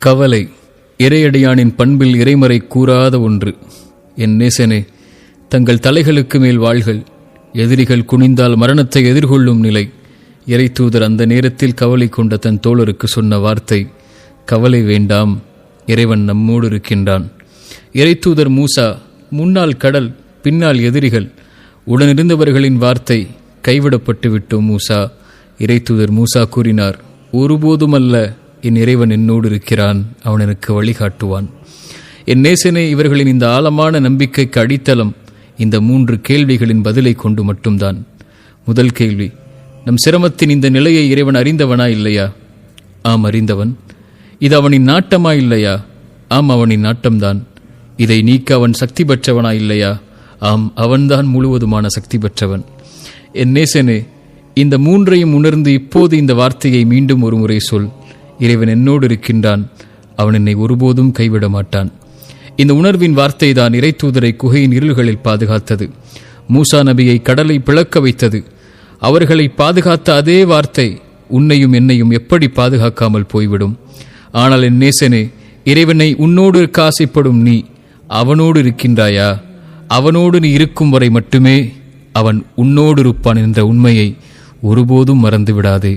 கவலை இறையடியானின் பண்பில் இறைமறை கூறாத ஒன்று. என் நேசனே, தங்கள் தலைகளுக்கு மேல் வாள்கள், எதிரிகள் குனிந்தால் மரணத்தை எதிர்கொள்ளும் நிலை. இறைத்தூதர் அந்த நேரத்தில் கவலை கொண்ட தன் தோழருக்கு சொன்ன வார்த்தை, கவலை வேண்டாம், இறைவன் நம்மோடு இருக்கின்றான். இறைத்தூதர் மூசா, முன்னால் கடல், பின்னால் எதிரிகள், உடனிருந்தவர்களின் வார்த்தை, கைவிடப்பட்டு விட்டோம் மூசா. இறைத்தூதர் மூசா கூறினார், ஒருபோதுமல்ல, என் இறைவன் என்னோடு இருக்கிறான், அவன் எனக்கு வழிகாட்டுவான். என் நேசனே, இவர்களின் இந்த ஆழமான நம்பிக்கைக்கு அடித்தளம் இந்த 3 கேள்விகளின் பதிலை கொண்டு மட்டும்தான். முதல் கேள்வி, நம் சிரமத்தின் இந்த நிலையை இறைவன் அறிந்தவனா இல்லையா? ஆம், அறிந்தவன். இது அவனின் நாட்டமா இல்லையா? ஆம், அவனின் நாட்டம்தான். இதை நீக்க அவன் சக்தி பெற்றவனா இல்லையா? ஆம், அவன்தான் முழுவதுமான சக்தி பெற்றவன். என் நேசனே, இந்த 3ஐயும் உணர்ந்து இப்போது இந்த வார்த்தையை மீண்டும் ஒரு முறை சொல், இறைவன் என்னோடு இருக்கின்றான், அவன் என்னை ஒருபோதும் கைவிட மாட்டான். இந்த உணர்வின் வார்த்தை தான் இறைத்தூதரை குகையின் இருள்களில் பாதுகாத்தது, மூசா நபியை கடலை பிளக்க வைத்தது. அவர்களை பாதுகாத்த அதே வார்த்தை உன்னையும் என்னையும் எப்படி பாதுகாக்காமல் போய்விடும்? ஆனால் என் நேசனே, இறைவனை உன்னோடு இருக்க ஆசைப்படும் நீ அவனோடு இருக்கின்றாயா? அவனோடு நீ இருக்கும் வரை மட்டுமே அவன் உன்னோடு இருப்பான் என்ற உண்மையை ஒருபோதும் மறந்து விடாதே.